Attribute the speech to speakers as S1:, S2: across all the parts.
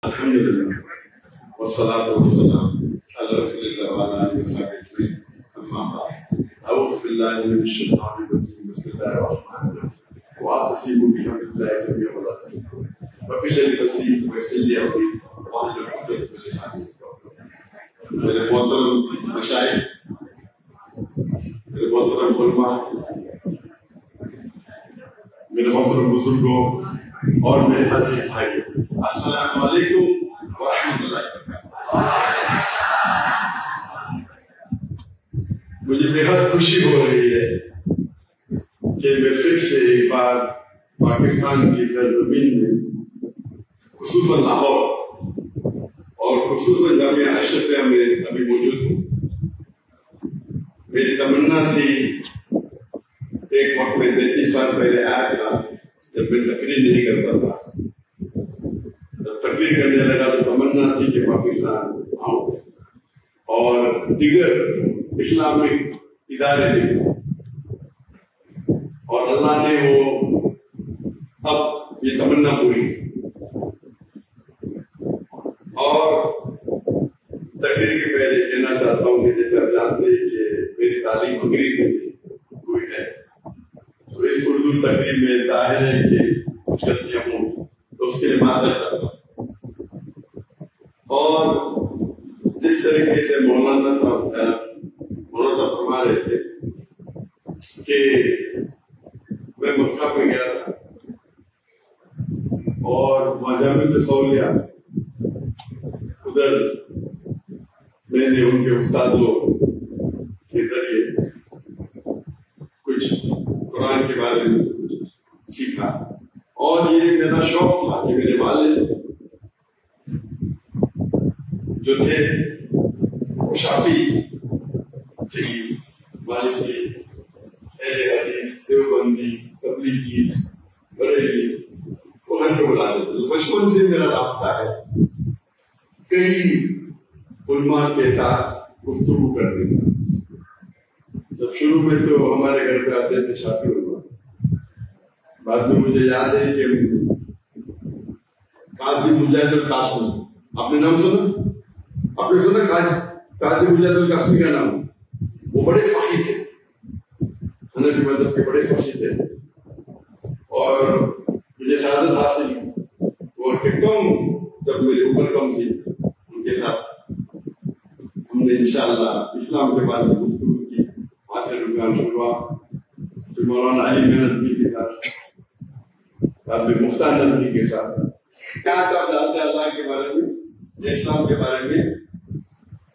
S1: الحمد لله والصلاة والسلام على رسول الله وعلى آله وصحبه أجمعين. أما بعد، أعوذ بالله من الشيطان الرجيم. بسم الله الرحمن الرحيم. واعتصموا بحبل الله جميعا ولا تفرقوا. رب اشرح لي صدري ويسر لي أمري واحلل عقدة من لساني يفقهوا قولي. میرے محترم مشائخ، میرے محترم علماء، میرے محترم بزرگوں اور میرے عزیز بھائیوں، السلام علیکم ورحمۃ اللہ وبرکاتہ۔ مجھے بہت خوشی ہو رہی ہے کہ میں پھر سے ایک بار پاکستان کی سرزمین میں، خصوصاً لاہور اور خصوصاً جامعہ اشرفیہ میں ابھی موجود ہوں۔ میری تمنا تھی ایک وقت میں 33 سال پہلے آیا تھا جب میں تقریر نہیں کرتا تھا، جب تقریر کرنے لگا تو تمنا تھی کہ پاکستان آؤں اور دیگر اسلامک ادارے بھی، اور اللہ نے وہ اب یہ تمنا پوری کی۔ اور تقریر کے پہلے کہنا چاہتا ہوں کہ جیسے آپ جانتے ہیں کہ میری تعلیم انگریزی میں ہوئی ہے، تو اس اردو تقریر میں ظاہر ہے کہ کچھ غلطیاں ہوں تو اس کے لیے معذرت چاہتا ہوں۔ اور جس طریقے سے مولانا صاحب فرما رہے تھے کہ میں مکہ میں گیا تھا اور مجامع تسولیہ ادھر میں نے ان کے استادوں کے ذریعے کچھ قرآن کے بارے میں سیکھا، اور یہ میرا شوق تھا کہ میرے والد جو تھے وہ شافعی تھے، والد تھے اہل حدیث، دیوبندی، تبلیغی، بریلوی، وہ گھر پہ بلاتے تھے۔ بچپن سے میرا رابطہ ہے کئی علماء کے ساتھ گفتگو کرنے کا۔ جب شروع میں تو ہمارے گھر پہ آتے تھے شافعی علماء، بعد میں مجھے یاد ہے کہ قاضی مجاہد القاسمی، آپ نے نام سنا؟ آپ نے سنا قاضی مجاہد القاسمی کا نام؟ وہ بڑے فقیہ تھے، حنفی مذہب کے بڑے فقیہ تھے، اور مجھے سعادت حاصل وہ کہ کم جب میری عمر کم تھی ان کے ساتھ ہم نے انشاءاللہ اسلام کے بارے میں گفتگو کی۔ وہاں سے رجحان شروع ہوا، پھر مولانا علی ندوی کے ساتھ، بعد میں مختار ندوی کے ساتھ، کیا آپ جانتے ہیں اللہ کے بارے میں، اسلام کے بارے میں،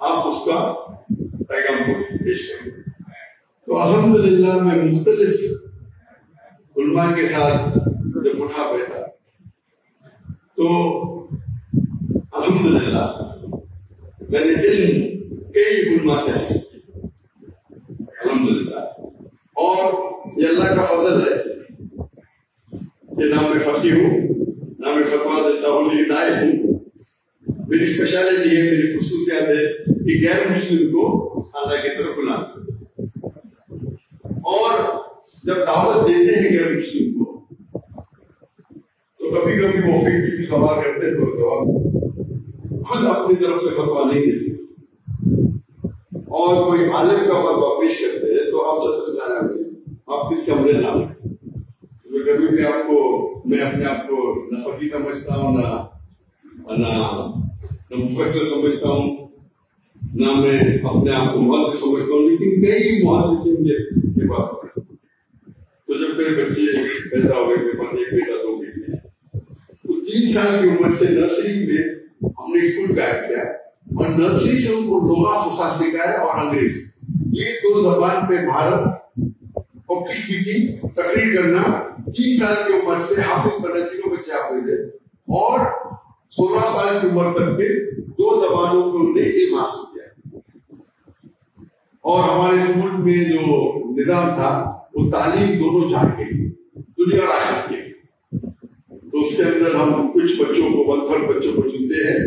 S1: آپ اس کا پیغام کو پیش کریں۔ تو الحمدللہ میں مختلف علماء کے ساتھ جب اٹھا بیٹھا تو الحمدللہ میں نے علم کئی علماء سے حاصل کی الحمدللہ، اور یہ اللہ کا فضل ہے کہ نہ میں فقیہ ہوں، نہ میں فتویٰ دیتا ہوں، لیکن نائب ہوں۔ میری اسپیشلٹی ہے، میری خصوصیات ہے کہ غیر مسلم کو اللہ کی طرف بلانا، اور جب دعوت دیتے ہیں غیر مسلم کو تو کبھی کبھی وہ فقہ کی سوال کرتے تو خود اپنی طرف سے فتویٰ نہیں دیتے، اور کوئی عالم کا فتویٰ پیش کرتے ہیں تو آپ چتر جانا میں آپ کس کمرے نہ لیں۔ کبھی بھی آپ کو، میں اپنے آپ کو نہ فقیہ سمجھتا ہوں، نہ مفسر سمجھتا ہوں، نہ میں اپنے آپ کو محدث سمجھتا ہوں، لیکن کئی محدثین کے بات کرتا ہوں۔ تو جب میرے بچے پیدا ہوئے، میرے پاس ایک بیٹا دو بیٹے ہیں، تو 3 سال کی عمر سے نرسری میں ہم نے اسکول قائم کیا، اور نرسری سے ان کو لغہ فصیح سکھایا اور انگریزی، یہ 2 زبان پہ بھارت اور کسی کی تقریر کرنا۔ 3 سال کی عمر سے حافظ بنے، تینوں بچے حافظ ہیں، اور 16 سال کی عمر تک کے 2 زبانوں کو انہوں نے علم حاصل کیا۔ اور ہمارے اسکول میں جو نظام تھا وہ تعلیم دونوں جہان کے لیے، دنیا اور آخرت کے لیے، تو اس کے اندر ہم کچھ بچوں کو، 1/3 بچوں کو چنتے ہیں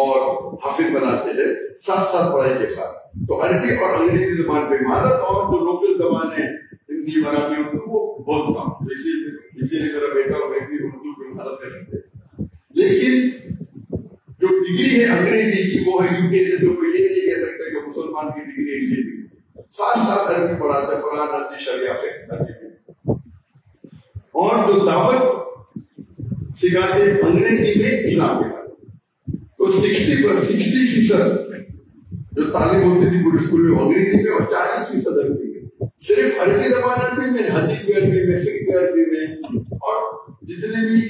S1: اور حافظ بناتے ہیں، ساتھ پڑھائی کے ساتھ۔ تو عربی اور انگریزی زبان پہ مہارت، اور جو لوکل زبان ہے ہندی، مراٹھی، اردو، وہ بہت کم۔ اسی لیے میرا بیٹا اور میں بھی اردو پہ مہارت کرتے ہیں، لیکن ڈگری ہے انگریزی کی وہ ہے UK سے، تو کوئی یہ نہیں کہہ سکتا کہ مسلمان کی ڈگری اس لیے بھی ساتھ ساتھ عربی پڑھاتا ہے، قرآن عربی شریعہ فقہ، اور جو دعوت سکھاتے انگریزی میں اسلام کے بارے میں، تو 60% جو تعلیم ہوتی تھی پوری اسکول میں انگریزی میں، اور 40% عربی میں، صرف عربی زبان عربی میں، حدیث بھی عربی میں، فقہ بھی عربی میں، اور جتنے بھی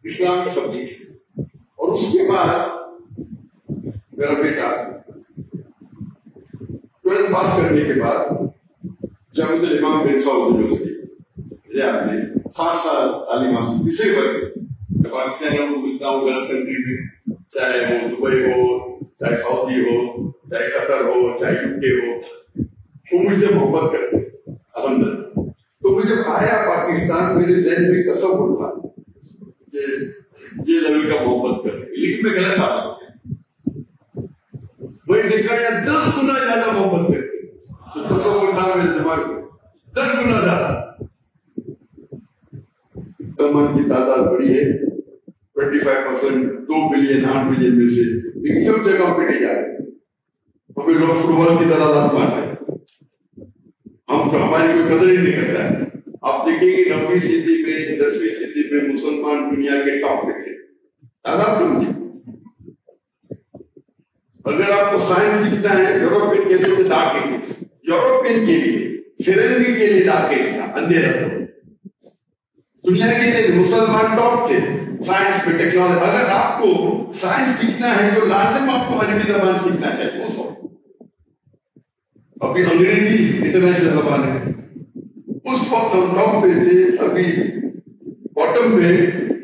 S1: اسلام کے سبجیکٹس ہیں۔ اور اس کے بعد میرا بیٹا 12 پاس کرنے کے بعد جامعۃ الامام بن سعود یونیورسٹی آپ نے 7 سال تعلیم حاصل کی، صرف میں پاکستان میں ملتا ہوں، گلف کنٹری میں، چاہے وہ دبئی ہو، چاہے سعودی ہو، چاہے قطر ہو، چاہے UK ہو، وہ مجھ سے محبت کرتے الحمدللہ۔ تو مجھے آیا پاکستان، میرے ذہن میں تصور تھا کہ یہ لیول کا محبت کر رہے، لیکن میں غلط ثابت ہو گیا۔ وہی دیکھا یار 10 گنا زیادہ محبت کرتے، تو تصور تھا میرے دماغ میں 10 گنا زیادہ۔ مسلمان کی تعداد بڑی ہے، 25%، 2 بلین 8 بلین میں سے، لیکن سب جگہوں پہ نہیں جا رہے۔ ہمیں لوگ فٹ بال کی طرح لات مار رہے ہیں، ہماری کوئی قدر ہی نہیں کرتا ہے۔ آپ دیکھیں گے 9ویں صدی میں، 10ویں صدی میں مسلمان دنیا کے ٹاپ پہ تھے، تعداد کم تھی۔ اگر آپ کو سائنس سیکھنا ہے، یوروپین کے لیے ڈارک ایجز، یوروپین کے لیے، فرنگی کے لیے ڈارک ایج تھا، اندھیرا تھا۔ دنیا کے لیے مسلمان ٹاپ تھے سائنس میں، ٹیکنالوجی۔ اگر آپ کو سائنس سیکھنا ہے تو لازم آپ کو عربی زبان سیکھنا چاہیے اس وقت۔ ابھی انگریزی انٹرنیشنل زبان ہے، اس وقت ہم ٹاپ پہ تھے، ابھی باٹم پہ،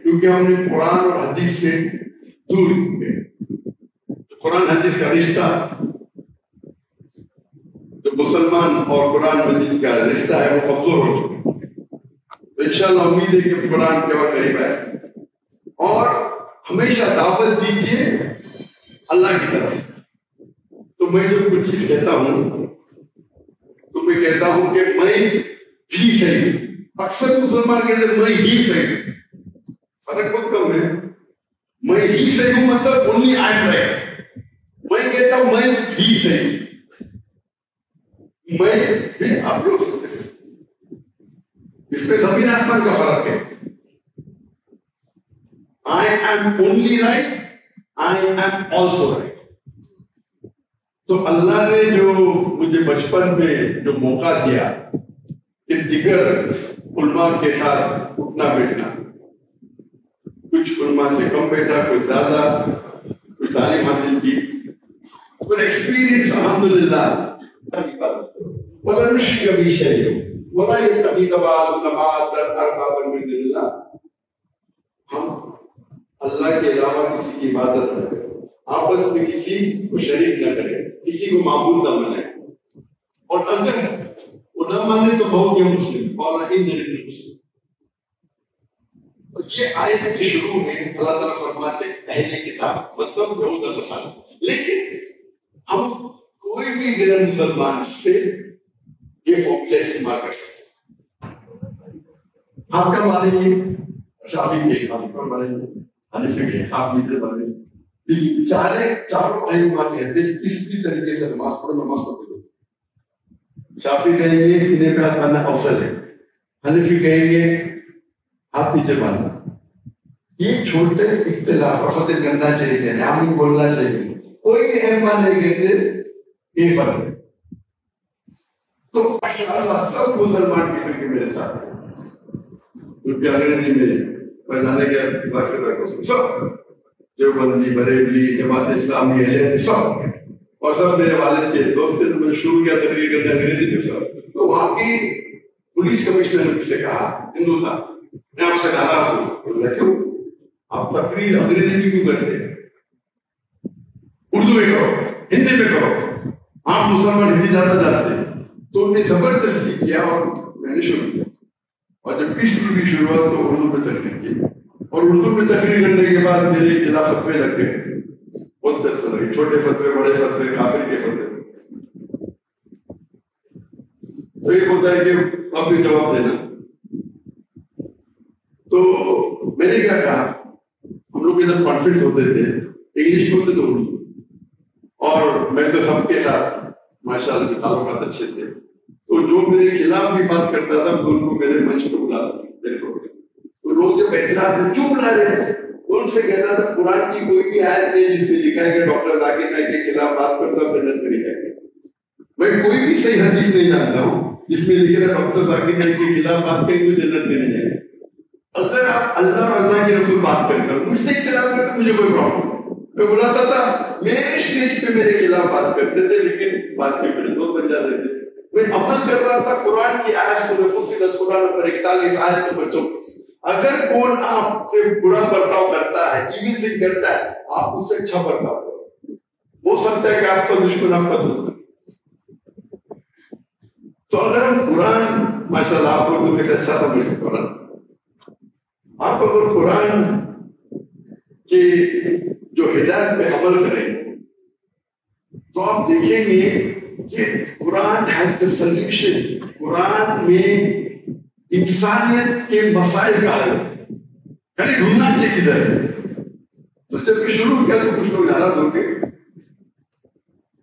S1: کیونکہ ہم نے قرآن اور حدیث سے دور گئے۔ قرآن حدیث کا رشتہ، جو مسلمان اور قرآن حدیث کا رشتہ ہے، وہ کمزور ہو چکا ہے۔ تو انشاءاللہ امید ہے کہ قرآن کے اور قریب ہے، اور ہمیشہ دعوت دیجیے اللہ کی طرف۔ تو میں جو کچھ چیز کہتا ہوں تو میں کہتا ہوں کہ میں ہی صحیح، اکثر مسلمان کہتے ہیں میں ہی صحیح، فرق بہت کم ہے۔ میں ہی صحیح ہوں مطلب only I am right، میں کہتا ہوں میں ہی صحیح، میں بھی آپ لوگ سکتے ہیں، اس پہ زمین آسمان کا فرق ہے۔ I am only right, I am also right۔ تو اللہ نے جو مجھے بچپن میں جو موقع دیا کہ دیگر علماء کے ساتھ اٹھنا بیٹھنا، کچھ علماء سے کم بیٹھا، کچھ زیادہ، کچھ تعلیم حاصل کی، پر ایکسپیرینس الحمدللہ۔ وَلَا نُشْرِكَ بِهِ شَيْئًا وَلَا يَتَّخِذَ بَعْضُنَا بَعْضًا أَرْبَابًا مِنْ دُونِ اللَّهِ۔ ہم اللہ کے علاوہ کسی کی عبادت نہ کریں، آپس میں کسی کو شریک نہ کریں، کسی کو معبود نہ بنائیں، اور اگر وہ نہ مانے تو بہت یہ مسلم اور مسلم۔ یہ آیت کے شروع میں اللہ تعالیٰ فرماتے اہل کتاب، مطلب یہود اور نصارہ، لیکن ہم کوئی بھی غیر مسلمان سے یہ فارمولا استعمال کر سکتے ہیں۔ آپ کا مانے شافعی کے، آپ کا مانے حنفی کے، آپ میٹر مانے، چاروں ائمہ کہتے ہیں کس بھی طریقے سے نماز پڑھو، نماز پڑھو۔ شافعی کہیں گے سینے پہ ہاتھ مارنا افضل ہے، حنفی کہیں گے ہاتھ نیچے مارنا۔ یہ چھوٹے اختلاف ختم کرنا چاہیے، آمین بولنا چاہیے، کوئی بھی ائمہ نہیں کہتے یہ فرض ہے۔ تو ماشاءاللہ سب مسلمان کی فرقے میرے ساتھ ہیں، جو پیارے میں پیدانے کے ذاکر سب جو بندی، بریلی، جماعت اسلامی، اہل حدیث سب، اور سب میرے والد کے دوست تھے۔ تو میں نے شروع کیا تقریر کرنا انگریزی کے ساتھ، تو وہاں کی پولیس کمشنر نے مجھ سے کہا، ہندو تھا، میں آپ سے ناراض ہوں۔ بولا کیوں؟ آپ تقریر انگریزی میں کیوں کرتے ہیں؟ اردو میں کرو، ہندی میں کرو، آپ مسلمان ہندی زیادہ جانتے ہیں۔ تو انہوں نے زبردستی کیا اور میں نے شروع کیا، اور جب پیس کی شروع ہوا تو اردو میں تقریر کی، اور اردو میں تقریر کرنے کے بعد میرے خلاف فتوے لگ گئے، بہت فتوے لگے، چھوٹے فتوے، بڑے فتوے، کافر کے فتوے۔ تو ایک ہوتا ہے کہ اب بھی جواب دینا۔ تو میں نے کیا کہا، ہم لوگ ادھر کانفرنس ہوتے تھے، انگلش بولتے تو اردو. اور میں تو سب کے ساتھ ماشاء اللہ تعلقات اچھے تھے. تو جو میرے خلاف بھی بات کرتا تھا ان کو میرے منچ پہ بلاتا تھا میرے پروگرام. تو لوگ جب اعتراض ہے کیوں بلا رہے ہیں, ان سے کہتا تھا قرآن کی کوئی بھی آیت نہیں جس میں لکھا ہے کہ ڈاکٹر ذاکر نائک کے خلاف بات کرتا ہوں جنت میں نہیں جائے گا. میں کوئی بھی صحیح حدیث نہیں جانتا ہوں جس میں لکھا ہے ڈاکٹر ذاکر نائک کے خلاف بات کریں تو جنت میں نہیں جائے گا. اگر آپ اللہ اور اللہ کے رسول بات کرتے ہو, مجھ سے اختلاف کرتے مجھے کوئی پرابلم نہیں. میں بلاتا تھا, میرے اسٹیج پہ میرے خلاف بات کرتے تھے لیکن بعد میں میرے دوست بن جاتے تھے. میں عمل کر رہا تھا قرآن کی آیت سورہ فصلت سورہ نمبر 41 آیت نمبر 34. اگر کون آپ سے برا برتاؤ کرتا ہے, ایون تھنگ کرتا ہے, آپ اس سے اچھا برتاؤ کرو. ہو سکتا ہے کہ آپ کا دشمن آپ کا دشمن. تو اگر ہم قرآن ماشاء اللہ آپ کو تو اچھا سمجھتے قرآن, آپ اگر قرآن کے جو ہدایت پہ عمل کریں تو آپ دیکھیں گے کہ قرآن has the solution. قرآن میں انسانیت کے مسائل کا حل ہے, یعنی ڈھونڈنا چاہیے ادھر ہے. تو جب شروع کیا تو کچھ لوگ ناراض ہو گئے.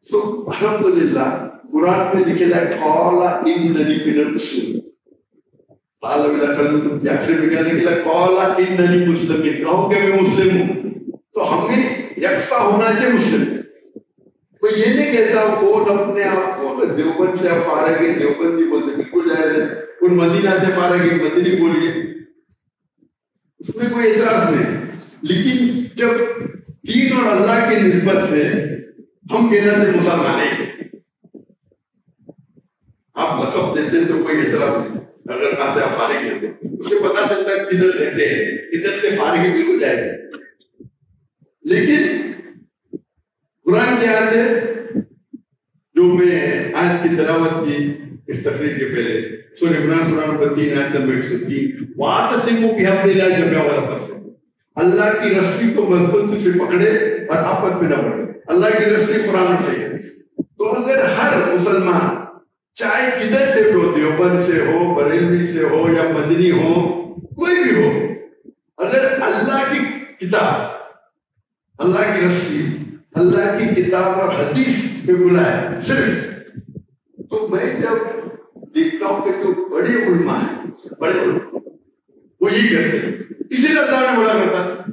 S1: تو الحمدللہ قرآن میں لکھے جائے قال اننی من المسلمین. تم کے آخر میں کیا لکھا ہے قال اننی مسلمین, کہو کہ میں مسلم ہوں. تو ہمیں یکساں ہونا چاہیے مسلم. تو یہ نہیں کہتا کون اپنے آپ کو دیوبند سے فارغ ہے دیوبندی بولتے, بالکل جائز ہے. کون مدینہ سے فارغ ہے مدینی بولیے, اس میں کوئی اعتراض نہیں. لیکن جب دین اور اللہ کی نسبت سے ہم کہنا تھے مسلمان ہیں, آپ لقب دیتے تو کوئی اعتراض نہیں. اگر کہاں سے آپ فارغ کہتے اس سے پتا چلتا ہے کدھر رہتے ہیں, کدھر سے فارغ ہے, بالکل جائز ہے. لیکن قرآن کی آیت ہے جو میں آیت کی تلاوت کی اس تقریر کے پہلے, سورہ عمران سورہ نمبر 3 آیت نمبر 103, وَاعْتَصِمُوا بِحَبْلِ اللَّهِ جَمِيعًا وَلَا تَفَرَّقُوا. اللہ کی رسی کو مضبوطی سے پکڑے اور آپس میں نہ بڑھے. اللہ کی رسی قرآن سے ہے. تو اگر ہر مسلمان چاہے کدھر سے بھی ہو, دیوبند سے ہو, بریلوی سے ہو یا مدنی ہو, کوئی بھی ہو, اگر اللہ کی کتاب, اللہ کی رسی, اللہ کی کتاب اور حدیث پہ بلائے صرف, تو میں جب دیکھتا ہوں کہ جو بڑے علماء ہیں, بڑے علماء وہ یہی کہتے ہیں, اسی لیے اللہ نے بڑا کرتا ہے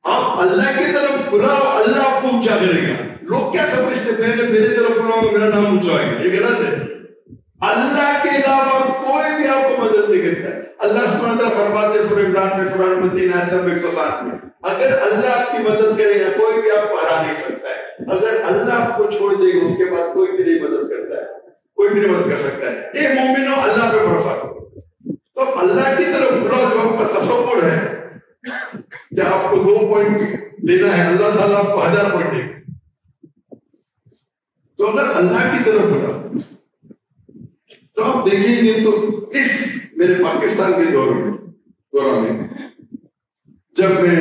S1: آپ اللہ کی طرف بلاؤ, اللہ آپ کو اونچا کرے گا. لوگ کیا سمجھتے ہیں کہ میرے طرف بلاؤ میرا نام اونچا ہوئے گا, یہ غلط ہے. اللہ کے علاوہ کوئی بھی آپ کو مدد نہیں کرتا ہے. اللہ سبحانہ وتعالیٰ فرماتے ہیں سورہ عمران میں سورہ نمبر 3 آیت نمبر 160 میں, اگر اللہ آپ کی مدد کرے گا کوئی بھی آپ کو ہرا نہیں سکتا ہے. اگر اللہ آپ کو چھوڑ دے گا اس کے بعد کوئی بھی نہیں مدد کرتا ہے, کوئی بھی نہیں مدد کر سکتا ہے. اے مومنو اللہ پہ بھروسہ کرو. تو اللہ کی طرف بلاؤ. جو آپ کا تصور ہے کہ آپ کو 2 پوائنٹ دینا ہے, اللہ تعالیٰ آپ کو 1000 پوائنٹ دے گا. تو اگر اللہ کی طرف بلاؤ تو آپ دیکھیں گے تو اس میرے پاکستان کے دوران میں جب میں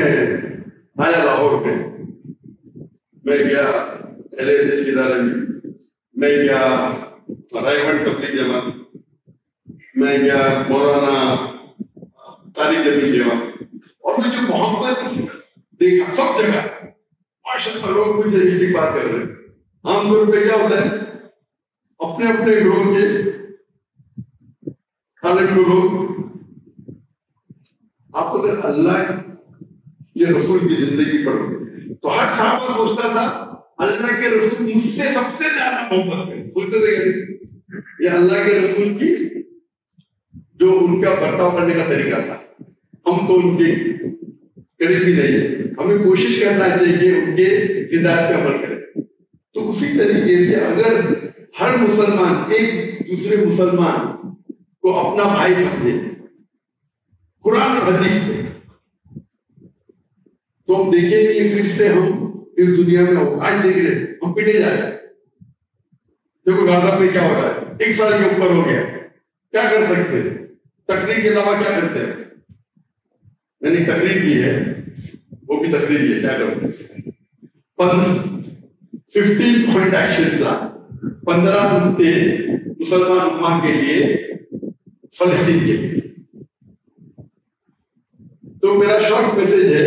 S1: آیا لاہور میں گیا LHS کے ادارے میں گیا رائے گنج تبلیغ جماعت, میں گیا مولانا طارق جمیل جماعت, اور میں جو محبت دیکھا سب جگہ ماشاء اللہ لوگ مجھے استقبال کر رہے ہیں. عام طور پہ کیا ہوتا ہے اپنے اپنے گروہ کے خالق لوگ, آپ اگر اللہ کے رسول کی زندگی پڑھو گے تو ہر صحابہ سوچتا تھا اللہ کے رسول مجھ سے سب سے زیادہ محبت کرے. سوچتے تھے یہ اللہ کے رسول کی جو ان کا برتاؤ کرنے کا طریقہ تھا, ہم تو ان کے قریب بھی نہیں ہے. ہمیں کوشش کرنا چاہیے کہ ان کے ہدایت پہ عمل کریں. تو اسی طریقے سے اگر ہر مسلمان ایک دوسرے مسلمان کو اپنا بھائی سمجھے قرآن اور حدیث پہ, تو ہم دیکھیں گے پھر سے ہم اس دنیا میں آج دیکھ رہے ہم پٹے جا رہے ہیں. دیکھو غازہ پہ کیا ہو رہا ہے, 1 سال کے اوپر ہو گیا, کیا کر سکتے ہیں؟ تقریر کے علاوہ کیا کرتے ہیں؟ میں نے تقریر کی ہے, وہ بھی تقریر کی ہے, کیا کرتے ہیں 15 پوائنٹ ایکشن پلان, 15 نقطے مسلمان امہ کے لیے فلسطین کے لیے. تو میرا شارٹ میسج ہے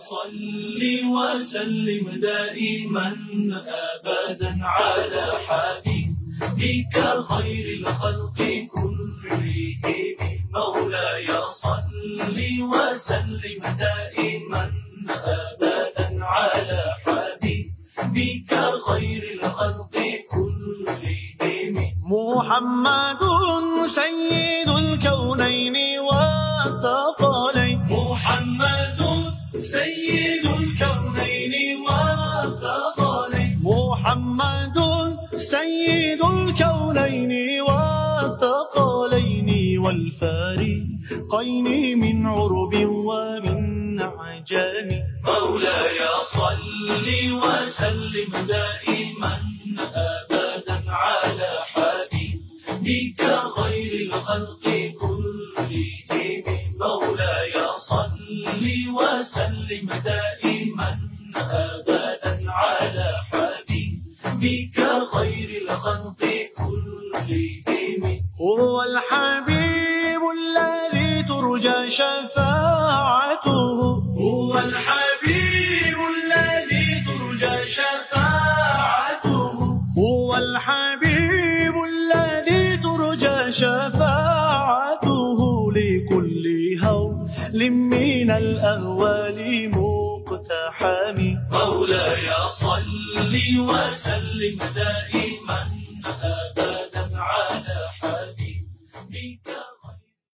S2: صلي وسلم دائما أبدا على حبيبك خير الخلق كلهم. مولاي صلي وسلم دائما أبدا على حبيبك خير الخلق كلهم. محمد سيد الكونين والثقلين، محمد سيد الكونين والثقلين، محمد سيد الكونين والثقلين والفارقين من عرب ومن عجم. مولاي صل وسلم دائما أبدا على حبيبك خير الخلق كلهم. مولاي صل وسلم دائما أبدا على حبيبك خير الخلق كلهم. هو الحبيب الذي ترجى شفاعته، هو الحبيب الذي ترجى شفاعته، هو الحبيب الذي ترجى شفاعته لكل هول من الأهوال مقتحم. مولاي صل وسلم دائما